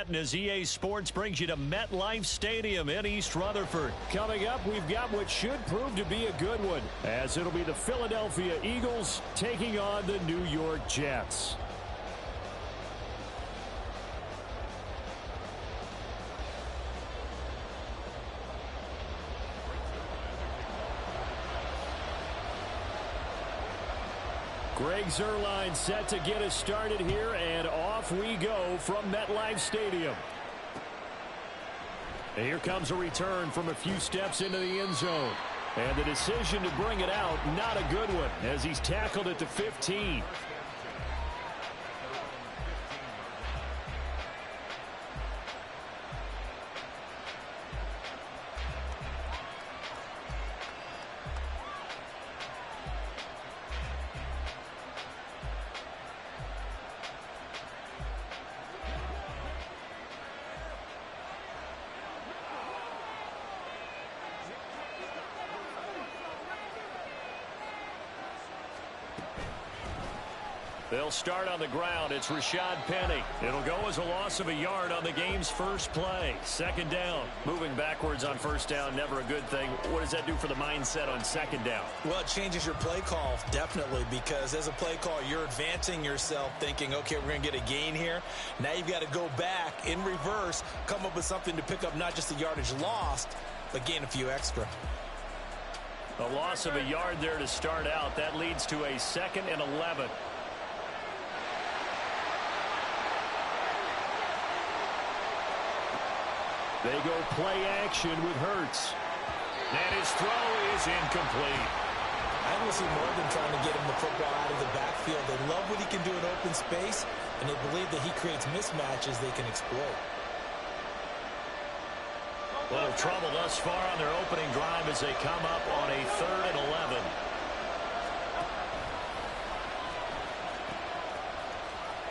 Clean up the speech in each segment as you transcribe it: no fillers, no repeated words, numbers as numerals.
Martin, as EA Sports brings you to MetLife Stadium in East Rutherford. Coming up, we've got what should prove to be a good one, as it'll be the Philadelphia Eagles taking on the New York Jets. Greg Zuerlein set to get us started here, and off we go from MetLife Stadium. And here comes a return from a few steps into the end zone. And the decision to bring it out, not a good one, as he's tackled at the 15. They'll start on the ground. It's Rashad Penny. It'll go as a loss of a yard on the game's first play. Second down. Moving backwards on first down, never a good thing. What does that do for the mindset on second down? Well, it changes your play call, definitely, because as a play call, you're advancing yourself thinking, okay, we're going to get a gain here. Now you've got to go back in reverse, come up with something to pick up not just the yardage lost, but gain a few extra. A loss of a yard there to start out. That leads to a 2nd and 11. They go play action with Hurts. And his throw is incomplete. I don't see more than trying to get him the football out of the backfield. They love what he can do in open space, and they believe that he creates mismatches they can exploit. Little trouble thus far on their opening drive as they come up on a 3rd and 11.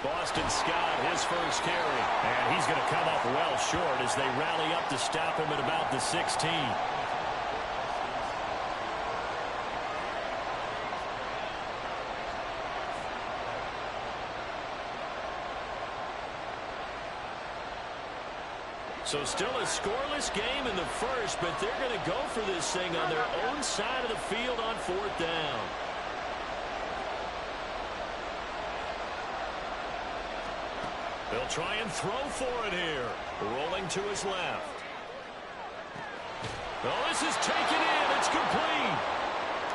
Boston Scott, his first carry. And he's going to come up well short as they rally up to stop him at about the 16. So still a scoreless game in the first, but they're going to go for this thing on their own side of the field on 4th down. They'll try and throw for it here. Rolling to his left. Oh, this is taken in. It's complete.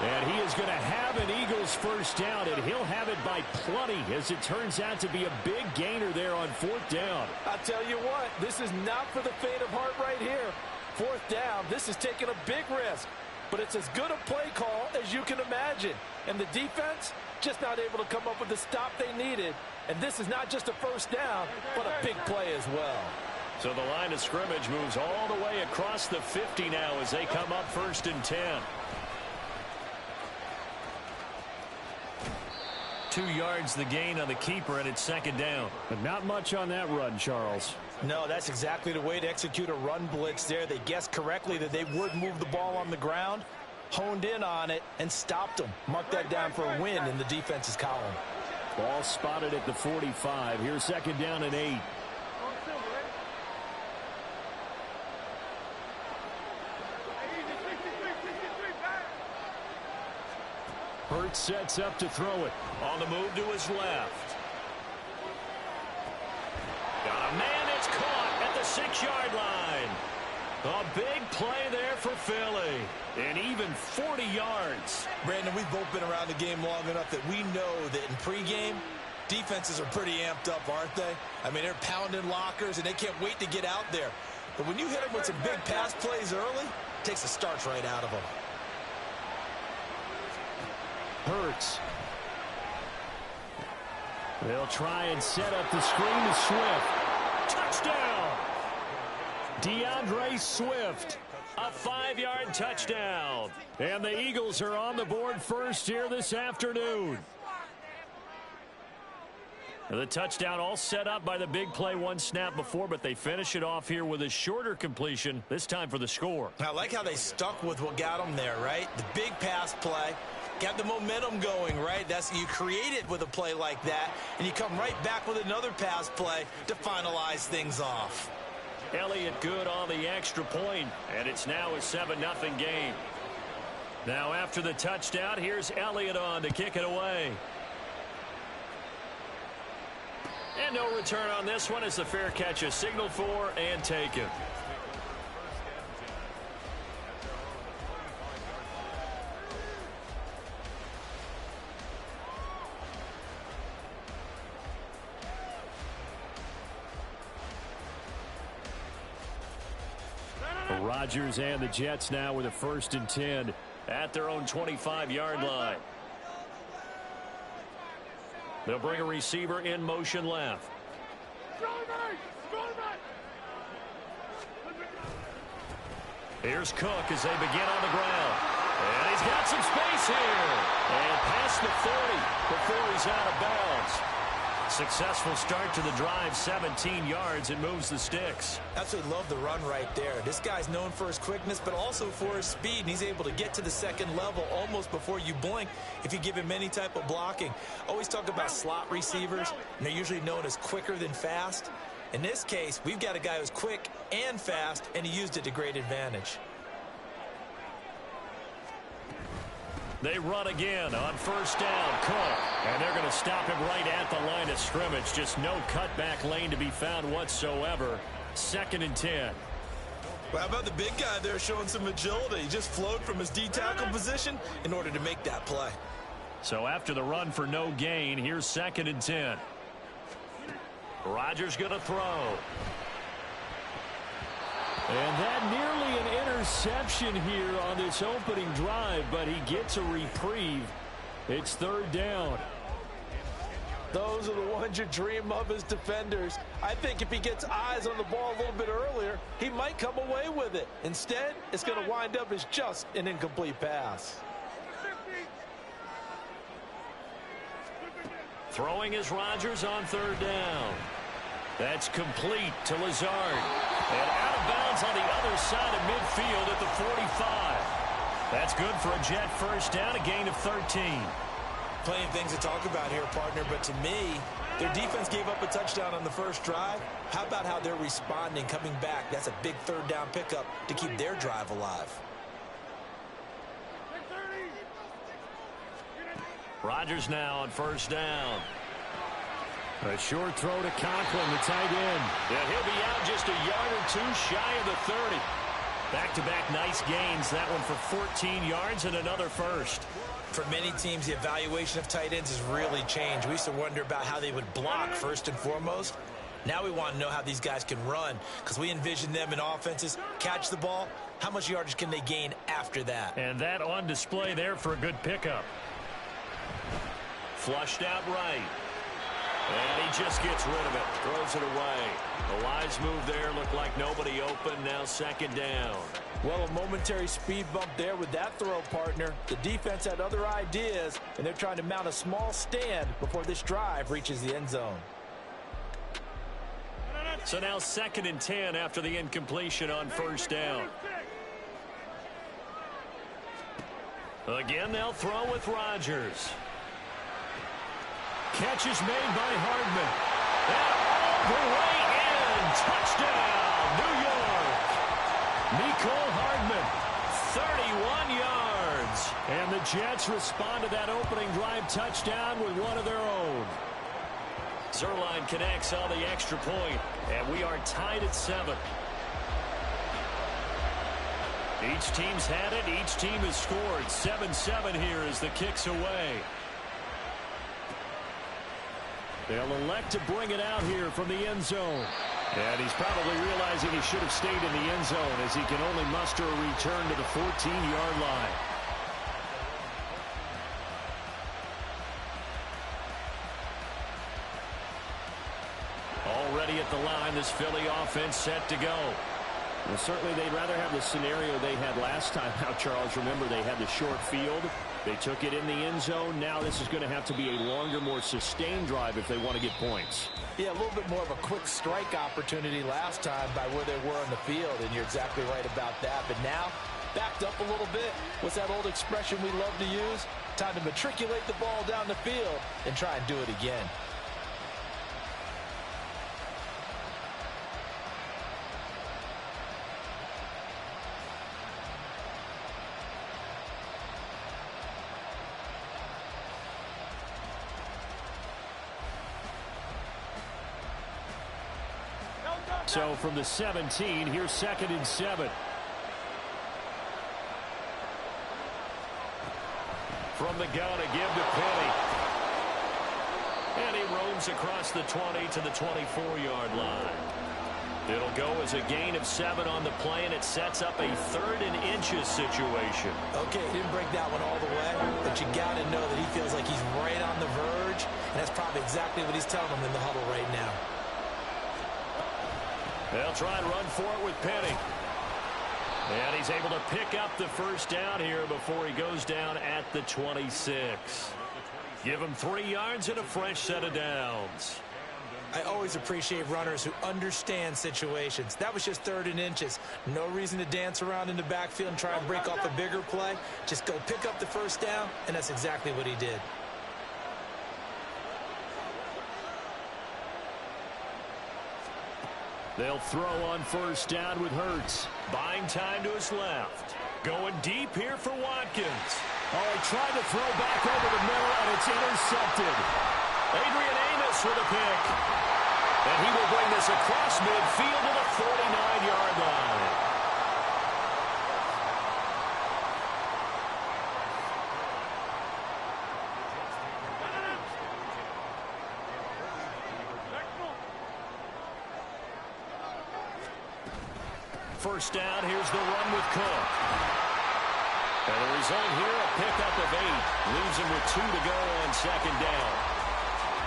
And he is going to have an Eagles first down, and he'll have it by plenty, as it turns out to be a big gainer there on 4th down. I'll tell you what, this is not for the faint of heart right here. 4th down, this is taking a big risk. But it's as good a play call as you can imagine. And the defense just not able to come up with the stop they needed. And this is not just a first down, but a big play as well. So the line of scrimmage moves all the way across the 50 now as they come up 1st and 10. 2 yards the gain on the keeper, and it's 2nd down. But not much on that run, Charles. No, that's exactly the way to execute a run blitz there. They guessed correctly that they would move the ball on the ground, honed in on it, and stopped them. Mark that down for a win in the defense's column. Ball spotted at the 45. Here's 2nd down and 8. Hurts sets up to throw it. On the move to his left. Got a man that's caught at the 6-yard line. A big play there for Philly. And even 40 yards. Brandon, we've both been around the game long enough that we know that in pregame, defenses are pretty amped up, aren't they? I mean, they're pounding lockers, and they can't wait to get out there. But when you hit them with some big pass plays early, it takes the starch right out of them. Hurts. They'll try and set up the screen to Swift. Touchdown! DeAndre Swift. A 5-yard touchdown. And the Eagles are on the board first here this afternoon. The touchdown all set up by the big play one snap before, but they finish it off here with a shorter completion, this time for the score. I like how they stuck with what got them there, right? The big pass play. Got the momentum going, right? You create it with a play like that, and you come right back with another pass play to finalize things off. Elliott good on the extra point, and it's now a 7-0 game. Now after the touchdown, here's Elliott on to kick it away. And no return on this one as the fair catch is signaled for and taken. Rodgers and the Jets now with a 1st and 10 at their own 25-yard line. They'll bring a receiver in motion left. Here's Cook as they begin on the ground. And he's got some space here. And past the 40 before he's out of bounds. Successful start to the drive, 17 yards, and moves the sticks. Absolutely love the run right there. This guy's known for his quickness, but also for his speed, and he's able to get to the second level almost before you blink if you give him any type of blocking. Always talk about slot receivers, and they're usually known as quicker than fast. In this case, we've got a guy who's quick and fast, and he used it to great advantage. They run again on 1st down. Cook. And they're going to stop him right at the line of scrimmage. Just no cutback lane to be found whatsoever. 2nd and 10. Well, how about the big guy there showing some agility? He just flowed from his D-tackle position in order to make that play. So after the run for no gain, here's 2nd and 10. Rodgers going to throw. And that nearly an interception here on this opening drive, but he gets a reprieve. It's 3rd down. Those are the ones you dream of as defenders. I think if he gets eyes on the ball a little bit earlier, he might come away with it. Instead, it's going to wind up as just an incomplete pass. Throwing is Rodgers on 3rd down. That's complete to Lazard. And out of bounds on the other side of midfield at the 45. That's good for a Jet 1st down, a gain of 13. Plenty of things to talk about here, partner, but to me, their defense gave up a touchdown on the first drive. How about how they're responding, coming back? That's a big 3rd down pickup to keep their drive alive. Rodgers now on 1st down. A short throw to Conklin, the tight end. Yeah, he'll be out just a yard or two shy of the 30. Back-to-back nice gains. That one for 14 yards and another 1st. For many teams, the evaluation of tight ends has really changed. We used to wonder about how they would block first and foremost. Now we want to know how these guys can run, because we envision them in offenses catch the ball. How much yardage can they gain after that? And that on display there for a good pickup. Flushed out right. And he just gets rid of it. Throws it away. A wise move there. Looked like nobody open. Now 2nd down. Well, a momentary speed bump there with that throw, partner. The defense had other ideas, and they're trying to mount a small stand before this drive reaches the end zone. So now 2nd and 10 after the incompletion on 1st down. Again, they'll throw with Rodgers. Catch is made by Hardman. And all the way in. Touchdown, New York. Mecole Hardman, 31 yards. And the Jets respond to that opening drive touchdown with one of their own. Zerline connects on the extra point, and we are tied at 7. Each team's had it. Each team has scored. 7-7 here as the kick's away. They'll elect to bring it out here from the end zone. And he's probably realizing he should have stayed in the end zone as he can only muster a return to the 14-yard line. Already at the line, this Philly offense set to go. Well, certainly they'd rather have the scenario they had last time out, Charles. Remember, they had the short field. They took it in the end zone. Now this is going to have to be a longer, more sustained drive if they want to get points. Yeah, a little bit more of a quick strike opportunity last time by where they were on the field, and you're exactly right about that. But now, backed up a little bit. What's that old expression we love to use? time to matriculate the ball down the field and try and do it again. So from the 17, here's 2nd and 7. From the gun, a give to Penny. And he roams across the 20 to the 24-yard line. It'll go as a gain of 7 on the play, and it sets up a 3rd and inches situation. Okay, he didn't break that one all the way, but you got to know that he feels like he's right on the verge, and that's probably exactly what he's telling them in the huddle right now. They'll try and run for it with Penny. And he's able to pick up the first down here before he goes down at the 26. Give him 3 yards and a fresh set of downs. I always appreciate runners who understand situations. That was just 3rd and inches. No reason to dance around in the backfield and try and break off a bigger play. Just go pick up the first down, and that's exactly what he did. They'll throw on first down with Hurts. Buying time to his left. Going deep here for Watkins. Oh, he tried to throw back over the middle, and it's intercepted. Adrian Amos with a pick. And he will bring this across midfield to the 49-yard line. First down, here's the run with Cook. And the result here, a pickup of 8. Leaves him with 2 to go on 2nd down.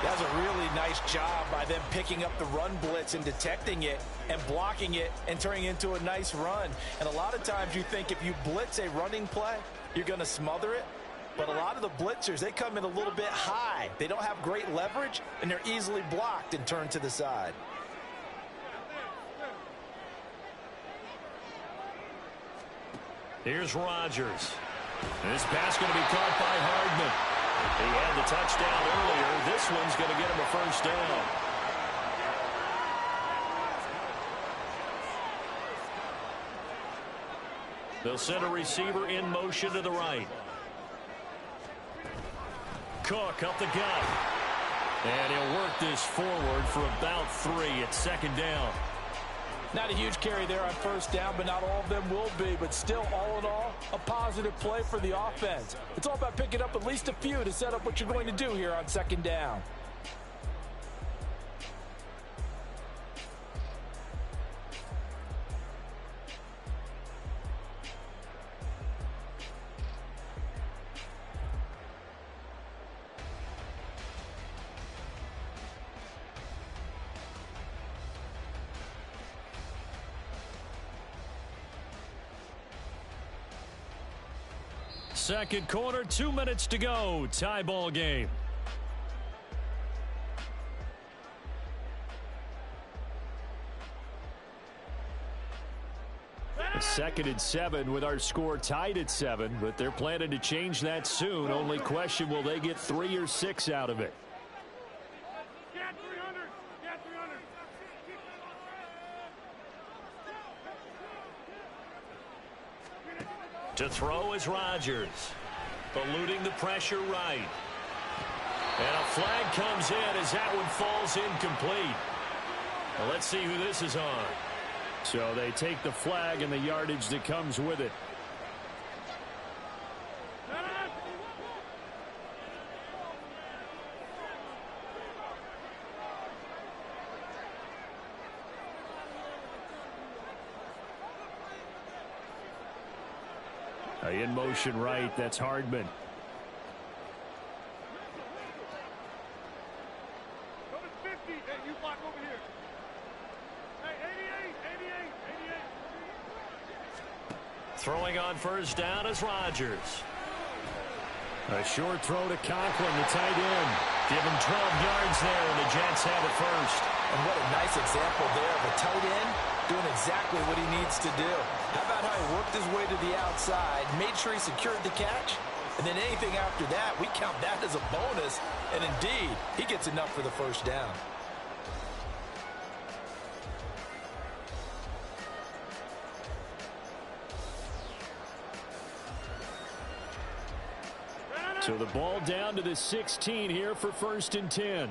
That's a really nice job by them picking up the run blitz and detecting it and blocking it and turning it into a nice run. And a lot of times you think if you blitz a running play, you're going to smother it. But a lot of the blitzers, they come in a little bit high. They don't have great leverage, and they're easily blocked and turned to the side. Here's Rodgers. This pass going to be caught by Hardman. He had the touchdown earlier. This one's going to get him a first down. They'll send a receiver in motion to the right. Cook up the gut. And he'll work this forward for about 3 at 2nd down. Not a huge carry there on first down, but not all of them will be. But still, all in all, a positive play for the offense. It's all about picking up at least a few to set up what you're going to do here on 2nd down. Second quarter, 2 minutes to go. Tie ball game. A 2nd and 7 with our score tied at 7, but they're planning to change that soon. Only question, will they get 3 or 6 out of it? To throw is Rodgers. Eluding the pressure right. And a flag comes in as that one falls incomplete. Well, let's see who this is on. So they take the flag and the yardage that comes with it. In motion right, that's Hardman. Go to 50, hey, you block over here. Hey, 88. Throwing on first down is Rodgers. A short throw to Conklin, the tight end. Give him 12 yards there, and the Jets have it first. And what a nice example there of a tight end doing exactly what he needs to do. How about how he worked his way to the outside, made sure he secured the catch, And then anything after that, we count that as a bonus. And indeed, he gets enough for the first down. So the ball down to the 16 here for 1st and 10.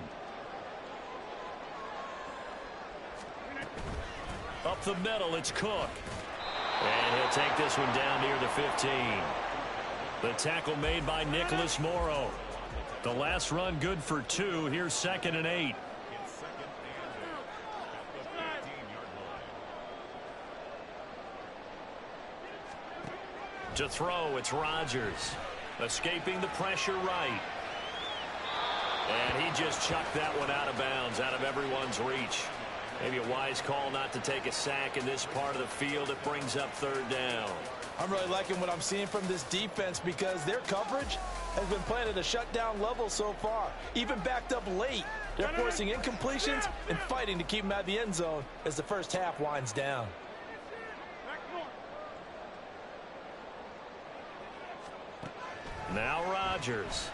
Up the middle, it's Cook. And he'll take this one down near the 15. The tackle made by Nicholas Morrow. The last run good for 2. Here's 2nd and 8. To throw, it's Rodgers. Escaping the pressure right. And he just chucked that one out of bounds, out of everyone's reach. Maybe a wise call not to take a sack in this part of the field. It brings up 3rd down. I'm really liking what I'm seeing from this defense because their coverage has been playing at a shutdown level so far. Even backed up late, they're forcing incompletions and fighting to keep them out of the end zone as the first half winds down. Now Rodgers.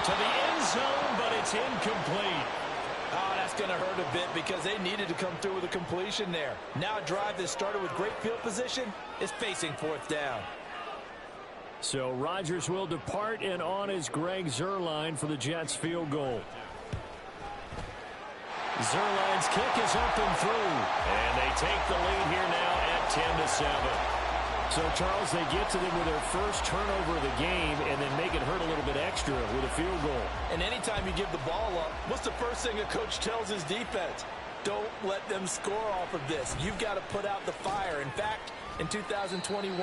To the end zone, but it's incomplete. Oh, that's going to hurt a bit because they needed to come through with a completion there. Now a drive that started with great field position is facing 4th down. So Rodgers will depart, and on is Greg Zuerlein for the Jets field goal. Zuerlein's kick is up and through. And they take the lead here now at 10-7. So, Charles, they get to them with their first turnover of the game and then make it hurt a little bit extra with a field goal. And anytime you give the ball up, what's the first thing a coach tells his defense? Don't let them score off of this. You've got to put out the fire. In fact, in 2021,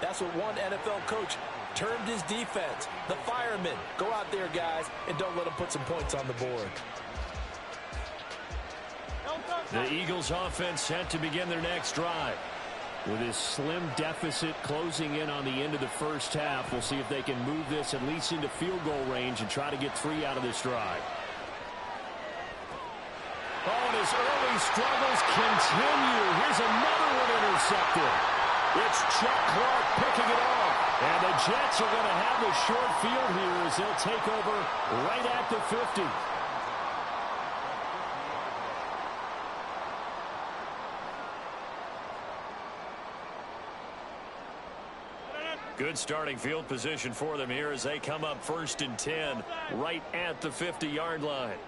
that's what one NFL coach termed his defense. The firemen. Go out there, guys, and don't let them put some points on the board. The Eagles offense set to begin their next drive. With this slim deficit closing in on the end of the first half, we'll see if they can move this at least into field goal range and try to get 3 out of this drive. Oh, and his early struggles continue. Here's another one intercepted. It's Chuck Clark picking it off. And the Jets are going to have the short field here as they'll take over right at the 50. Good starting field position for them here as they come up 1st and 10 right at the 50-yard line.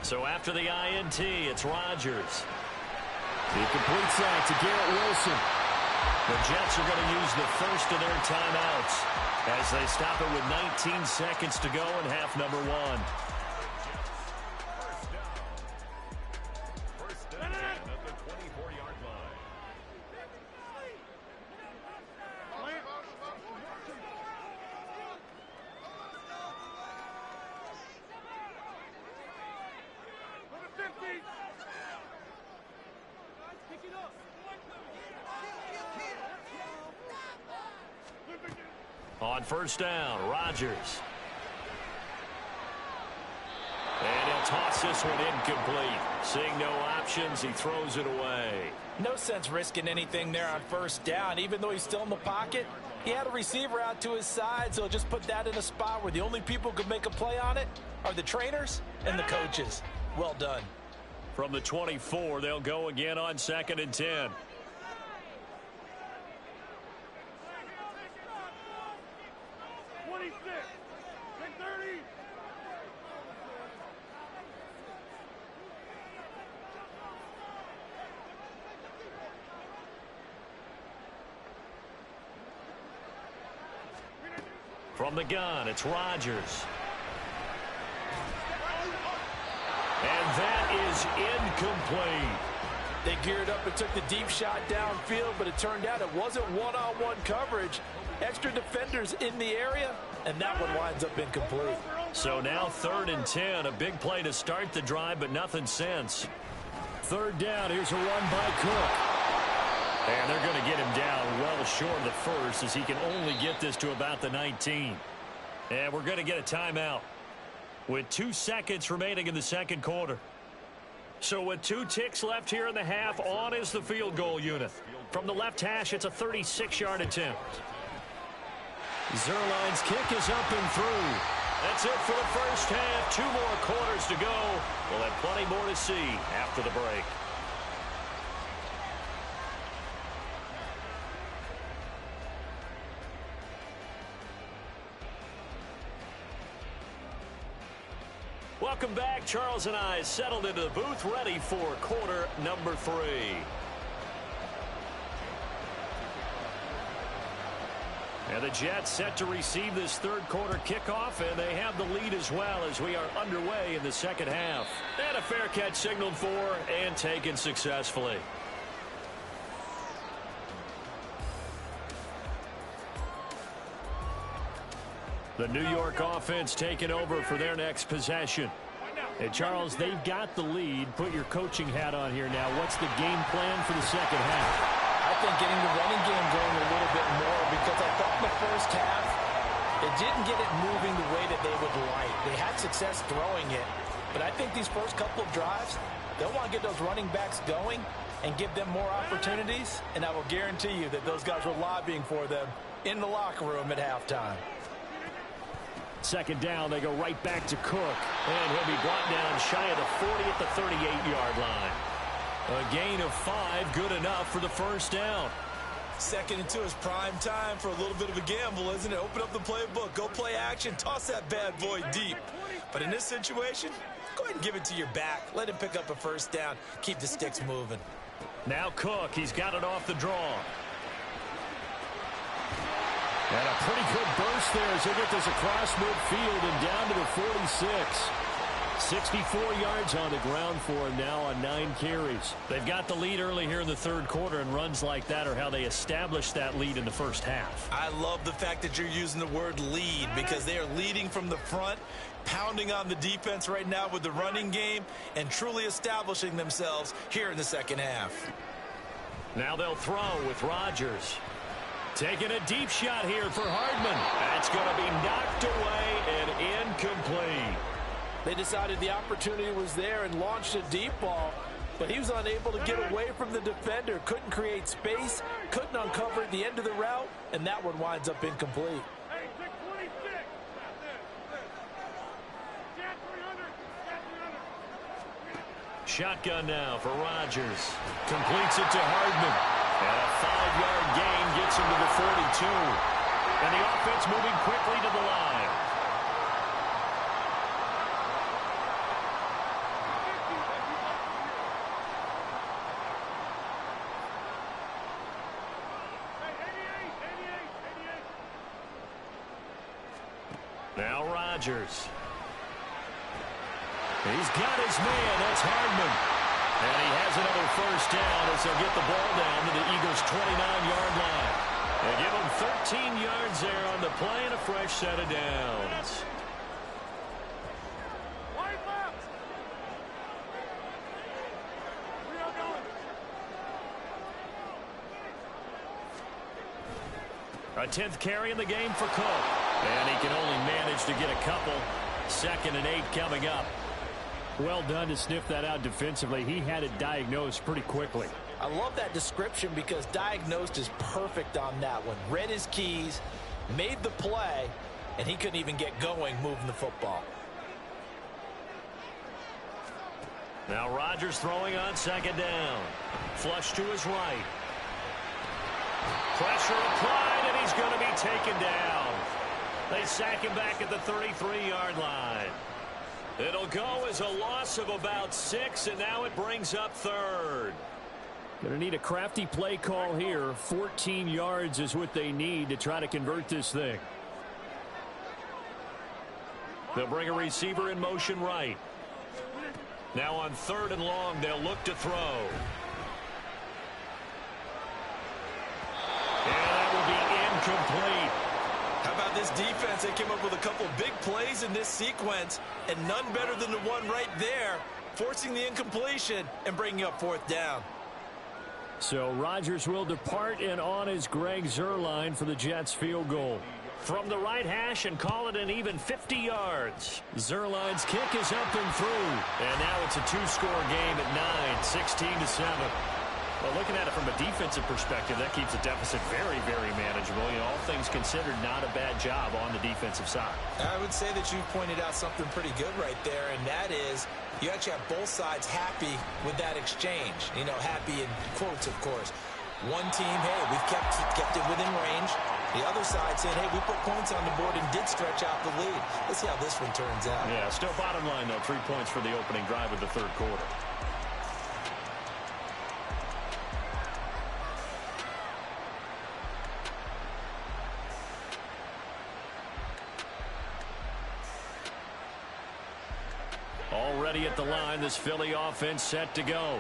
So after the INT, it's Rodgers. He completes that to Garrett Wilson. The Jets are going to use the first of their timeouts as they stop it with 19 seconds to go in half number 1. On 1st down, Rodgers. And he'll toss this one incomplete. Seeing no options, he throws it away. No sense risking anything there on 1st down. Even though he's still in the pocket, he had a receiver out to his side, so just put that in a spot where the only people who could make a play on it are the trainers and the coaches. Well done. From the 24, they'll go again on 2nd and 10. From the gun, it's Rodgers. And that is incomplete. They geared up and took the deep shot downfield, but it turned out it wasn't one-on-one coverage. Extra defenders in the area, and that one winds up incomplete. So now 3rd and 10, a big play to start the drive, but nothing since. 3rd down, here's a run by Cook. And they're going to get him down well short of the first as he can only get this to about the 19. And we're going to get a timeout with 2 seconds remaining in the 2nd quarter. So with 2 ticks left here in the half, on is the field goal unit. From the left hash, it's a 36-yard attempt. Zerline's kick is up and through. That's it for the first half. 2 more quarters to go. We'll have plenty more to see after the break. Welcome back. Charles and I settled into the booth, ready for quarter number 3. And the Jets set to receive this third quarter kickoff, and they have the lead as well as we are underway in the second half. And a fair catch signaled for and taken successfully. The New York offense taking over for their next possession. And Charles, they've got the lead. Put your coaching hat on here now. What's the game plan for the second half? I think getting the running game going a little bit more, because I thought in the first half it didn't get it moving the way that they would like. They had success throwing it, but I think these first couple of drives, they'll want to get those running backs going and give them more opportunities, and I will guarantee you that those guys were lobbying for them in the locker room at halftime. Second down, they go right back to Cook, and he'll be brought down shy of the 40 at the 38-yard line. A gain of 5, good enough for the first down. 2nd and 2 is prime time for a little bit of a gamble, isn't it? Open up the playbook, go play action, toss that bad boy deep. But in this situation, go ahead and give it to your back. Let him pick up a first down. Keep the sticks moving. Now Cook, he's got it off the draw. And a pretty good burst there as they get this across midfield and down to the 46. 64 yards on the ground for him now on 9 carries. They've got the lead early here in the third quarter, and runs like that are how they establish that lead in the first half. I love the fact that you're using the word lead, because they are leading from the front, pounding on the defense right now with the running game, and truly establishing themselves here in the second half. Now they'll throw with Rodgers. Taking a deep shot here for Hardman. That's going to be knocked away and incomplete. They decided the opportunity was there and launched a deep ball, but he was unable to get away from the defender, couldn't create space, couldn't uncover at the end of the route, and that one winds up incomplete. Hey, 626. Cat 300. Cat 300. Shotgun now for Rodgers. Completes it to Hardman. And a 5-yard gain gets him to the 42. And the offense moving quickly to the line. Now Rodgers. He's got his man. That's Hardman. And he has another first down as they'll get the ball down to the Eagles' 29-yard line. They give him 13 yards there on the play and a fresh set of downs. Wide left. We are going. A 10th carry in the game for Cook. And he can only manage to get a couple. 2nd and 8 coming up. Well done to sniff that out defensively. He had it diagnosed pretty quickly. I love that description, because diagnosed is perfect on that one. Read his keys, made the play, and he couldn't even get going moving the football. Now Rodgers throwing on 2nd down. Flush to his right. Pressure applied, and he's going to be taken down. They sack him back at the 33-yard line. It'll go as a loss of about 6, and now it brings up 3rd. Going to need a crafty play call here. 14 yards is what they need to try to convert this thing. They'll bring a receiver in motion right. Now on 3rd and long, they'll look to throw. And that will be incomplete. How about this defense? They came up with a couple big plays in this sequence, and none better than the one right there, forcing the incompletion and bringing up 4th down. So Rodgers will depart, and on is Greg Zuerlein for the Jets field goal. From the right hash, and call it an even 50 yards. Zuerlein's kick is up and through. And now it's a 2-score game at 9, 16-7. Well, looking at it from a defensive perspective, that keeps the deficit very, very manageable. You know, all things considered, not a bad job on the defensive side. I would say that you pointed out something pretty good right there, and that is you actually have both sides happy with that exchange. You know, happy in quotes, of course. One team, hey, we've kept it within range. The other side saying, hey, we put points on the board and did stretch out the lead. Let's see how this one turns out. Yeah, still bottom line, though, 3 points for the opening drive of the third quarter. Already at the line, this Philly offense set to go.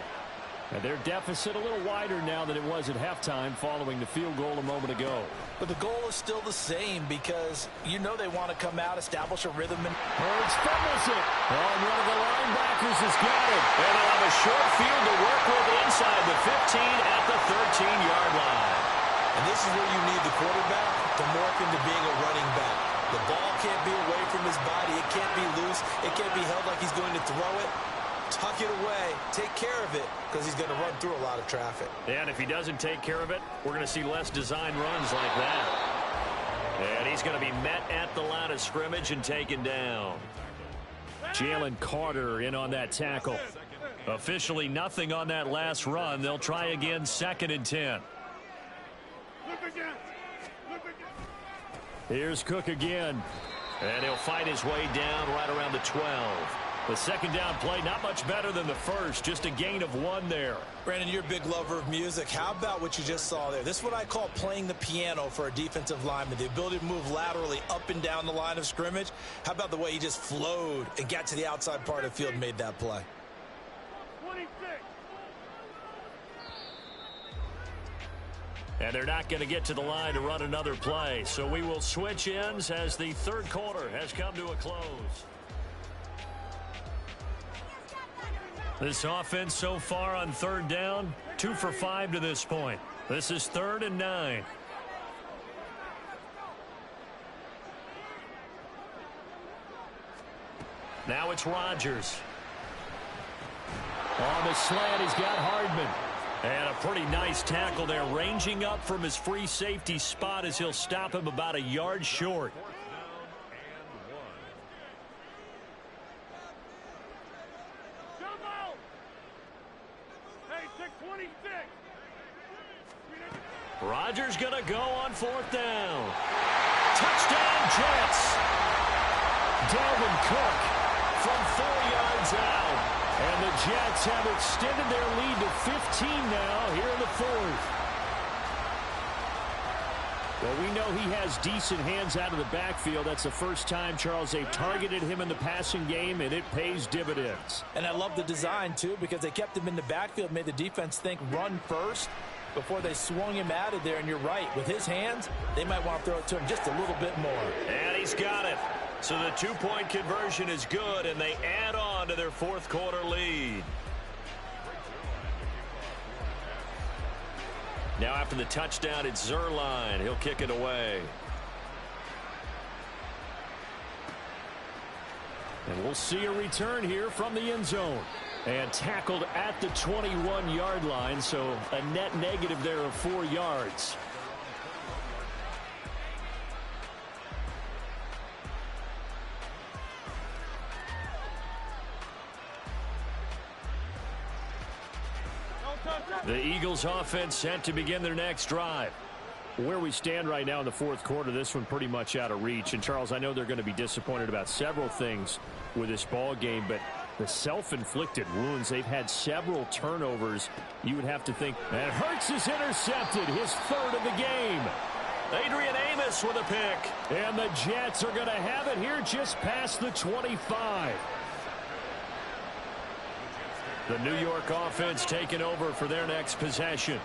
And their deficit a little wider now than it was at halftime following the field goal a moment ago. But the goal is still the same because you know they want to come out, establish a rhythm. And Hurts fumbles it. And one of the linebackers has got it. And they'll have a short field to work with inside the 15 at the 13-yard line. And this is where you need the quarterback to morph into being a running back. The ball can't be away from his body. It can't be loose. It can't be held like he's going to throw it. Tuck it away. Take care of it because he's going to run through a lot of traffic. And if he doesn't take care of it, we're going to see less design runs like that. And he's going to be met at the line of scrimmage and taken down. Jalen Carter in on that tackle. Officially nothing on that last run. They'll try again, 2nd and 10. Look again. Look again. Here's Cook again. And he'll fight his way down right around the 12. The second down play, not much better than the first. Just a gain of 1 there. Brandon, you're a big lover of music. How about what you just saw there? This is what I call playing the piano for a defensive lineman. The ability to move laterally up and down the line of scrimmage. How about the way he just flowed and got to the outside part of the field and made that play? 26. And they're not going to get to the line to run another play. So we will switch ends as the third quarter has come to a close. This offense so far on third down, 2 for 5 to this point. This is 3rd and 9. Now it's Rodgers. On the slant, he's got Hardman. And a pretty nice tackle there, ranging up from his free safety spot as he'll stop him about a yard short. Rodgers going to go on 4th down. Touchdown, Jets. Dalvin Cook from 4 yards out. And the Jets have extended their lead to 15 now here in the 4th. Well, we know he has decent hands out of the backfield. That's the first time, Charles, they've targeted him in the passing game, and it pays dividends. And I love the design, too, because they kept him in the backfield, made the defense think run first before they swung him out of there. And you're right, with his hands, they might want to throw it to him just a little bit more. And he's got it. So the 2-point conversion is good, and they add on to their 4th quarter lead. Now after the touchdown, it's Zerline. He'll kick it away. And we'll see a return here from the end zone. And tackled at the 21-yard line, so a net negative there of 4 yards. The Eagles offense set to begin their next drive. Where we stand right now in the 4th quarter, this one pretty much out of reach. And, Charles, I know they're going to be disappointed about several things with this ball game, but the self-inflicted wounds, they've had several turnovers. You would have to think. And Hurts is intercepted, his 3rd of the game. Adrian Amos with a pick. And the Jets are going to have it here just past the 25. The New York offense taking over for their next possession.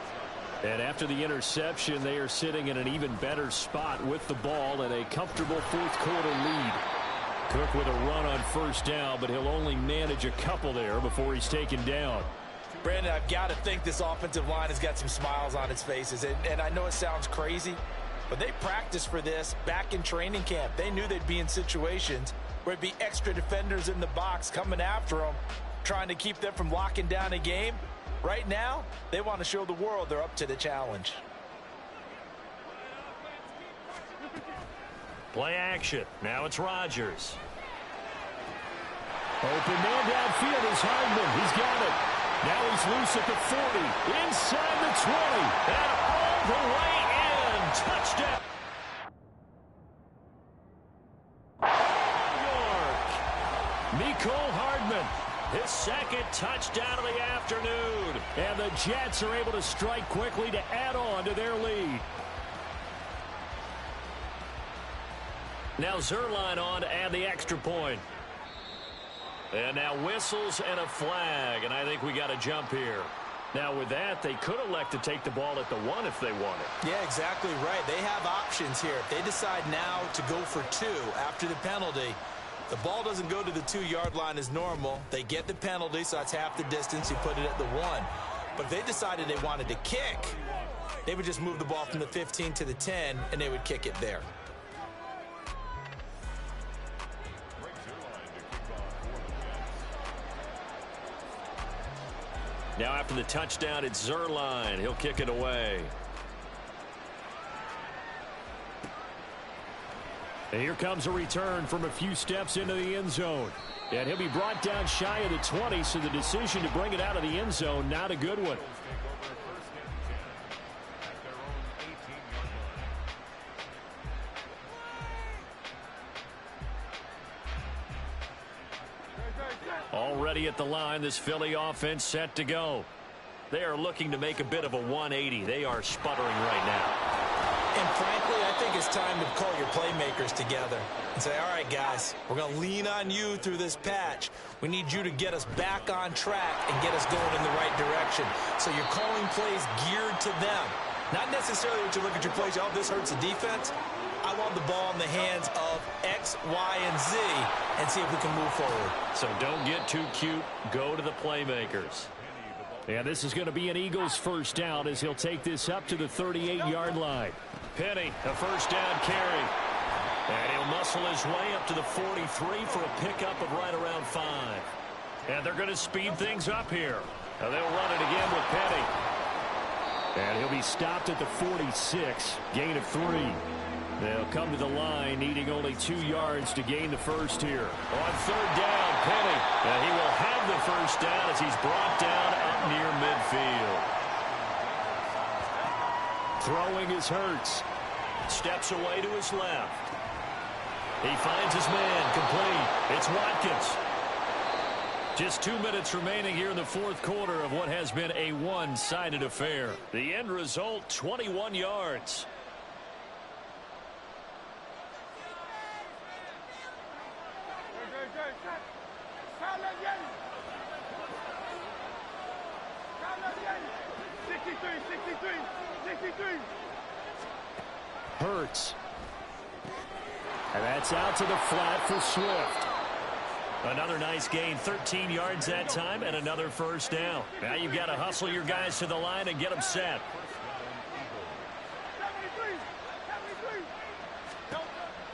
And after the interception, they are sitting in an even better spot with the ball and a comfortable 4th quarter lead. Cook with a run on 1st down, but he'll only manage a couple there before he's taken down. Brandon, I've got to think this offensive line has got some smiles on its faces. And I know it sounds crazy, but they practiced for this back in training camp. They knew they'd be in situations where it'd be extra defenders in the box coming after them, trying to keep them from locking down a game. Right now, they want to show the world they're up to the challenge. Play action. Now it's Rodgers. Open man downfield is Hardman. He's got it. Now he's loose at the 40. Inside the 20. And all the way in. Touchdown. Mecole Hardman, his second touchdown of the afternoon. And the Jets are able to strike quickly to add on to their lead. Now Zerline on to add the extra point. And now whistles and a flag, and I think we got a jump here. Now with that, they could elect to take the ball at the 1 if they wanted. Yeah, exactly right. They have options here. If they decide now to go for 2 after the penalty, the ball doesn't go to the 2-yard line as normal. They get the penalty, so that's half the distance. You put it at the 1. But if they decided they wanted to kick, they would just move the ball from the 15 to the 10, and they would kick it there. Now after the touchdown, it's Zerline. He'll kick it away. And here comes a return from a few steps into the end zone. And he'll be brought down shy of the 20, so the decision to bring it out of the end zone, not a good one. Already at the line, this Philly offense set to go. They are looking to make a bit of a 180. They are sputtering right now. And frankly, I think it's time to call your playmakers together and say, all right, guys, we're going to lean on you through this patch. We need you to get us back on track and get us going in the right direction. So you're calling plays geared to them. Not necessarily what you look at your plays, oh, this hurts the defense. I want the ball in the hands of X, Y, and Z and see if we can move forward. So don't get too cute. Go to the playmakers. And this is going to be an Eagles first down as he'll take this up to the 38-yard line. Penny, a first down carry. And he'll muscle his way up to the 43 for a pickup of right around 5. And they're going to speed things up here. Now they'll run it again with Penny. And he'll be stopped at the 46, gain of 3. They'll come to the line, needing only 2 yards to gain the first here. On third down, Penny. And he will have the first down as he's brought down up near midfield. Throwing is Hurts. Steps away to his left. He finds his man complete. It's Watkins. Just 2 minutes remaining here in the fourth quarter of what has been a one-sided affair. The end result, 21 yards. Hurts. And that's out to the flat for Swift. Another nice gain, 13 yards that time, and another first down. Now you've got to hustle your guys to the line and get them set.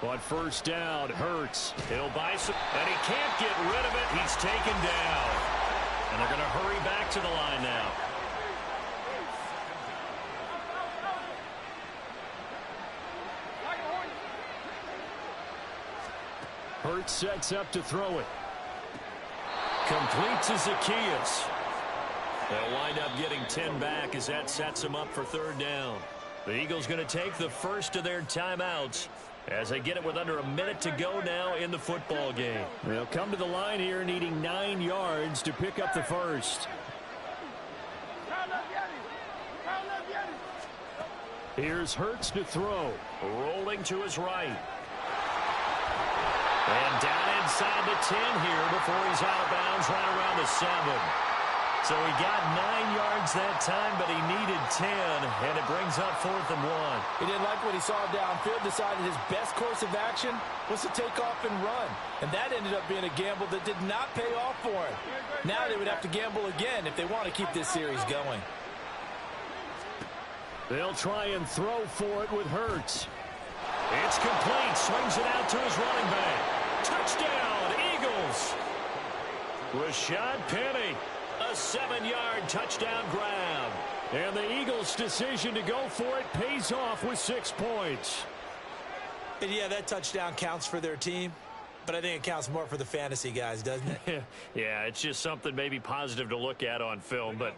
On first down, Hurts. He'll buy some, and he can't get rid of it. He's taken down. And they're going to hurry back to the line now. Hurts sets up to throw it. Complete to Zacchaeus. They'll wind up getting 10 back as that sets them up for third down. The Eagles going to take the first of their timeouts as they get it with under a minute to go now in the football game. They'll come to the line here needing 9 yards to pick up the first. Here's Hurts to throw. Rolling to his right. And down inside the 10 here before he's out of bounds right around the 7. So he got 9 yards that time, but he needed 10, and it brings up 4th and 1. He didn't like what he saw downfield, decided his best course of action was to take off and run. And that ended up being a gamble that did not pay off for him. Now they would have to gamble again if they want to keep this series going. They'll try and throw for it with Hurts. It's complete. Swings it out to his running back. Touchdown, Eagles. Rashad Penny. A 7-yard touchdown grab. And the Eagles' decision to go for it pays off with 6 points. And yeah, that touchdown counts for their team, but I think it counts more for the fantasy guys, doesn't it? Yeah, it's just something maybe positive to look at on film, but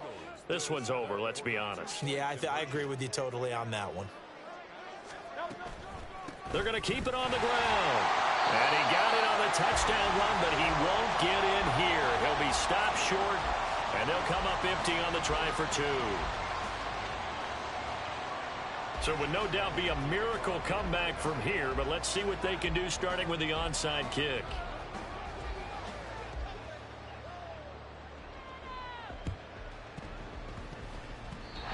this one's over, let's be honest. Yeah, I agree with you totally on that one. They're going to keep it on the ground. And he got it on the touchdown run, but he won't get in here. He'll be stopped short, and they'll come up empty on the try for 2. So it would no doubt be a miracle comeback from here, but let's see what they can do starting with the onside kick.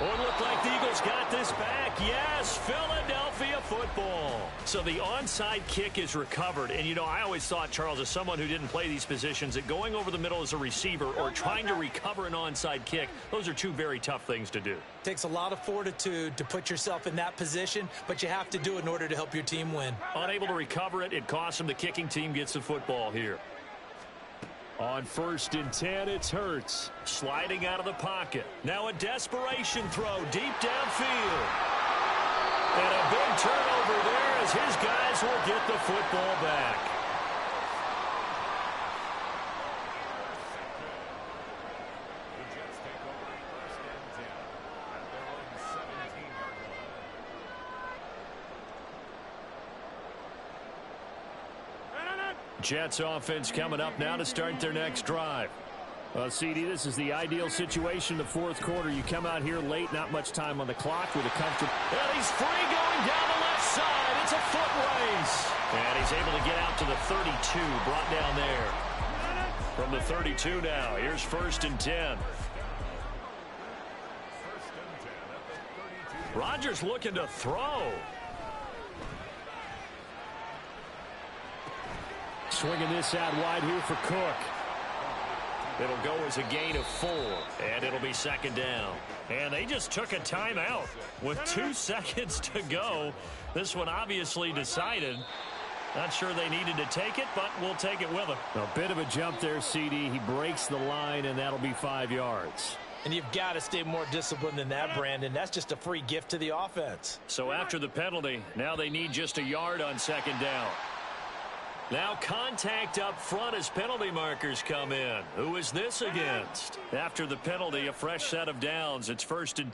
Oh, it looked like the Eagles got this back. Yes, Philadelphia football. So the onside kick is recovered. And, you know, I always thought, Charles, as someone who didn't play these positions, that going over the middle as a receiver or trying to recover an onside kick, those are two very tough things to do. It takes a lot of fortitude to put yourself in that position, but you have to do it in order to help your team win. Unable to recover it, it costs them. The kicking team gets the football here. On 1st and 10, it's Hurts. Sliding out of the pocket. Now a desperation throw deep downfield. And a big turnover there as his guys will get the football back. Jets offense coming up now to start their next drive. CD, this is the ideal situation in the 4th quarter. You come out here late, not much time on the clock with a comfortable... And he's free going down the left side. It's a foot race. And he's able to get out to the 32, brought down there. From the 32 now, here's 1st and 10. Rodgers looking to throw. Swinging this out wide here for Cook. It'll go as a gain of 4, and it'll be 2nd down. And they just took a timeout with 2 seconds to go. This one obviously decided. Not sure they needed to take it, but we'll take it with them. A bit of a jump there, CD. He breaks the line, and that'll be 5 yards. And you've got to stay more disciplined than that, Brandon. That's just a free gift to the offense. So after the penalty, now they need just a yard on 2nd down. Now contact up front as penalty markers come in. Who is this against? After the penalty, a fresh set of downs. It's 1st and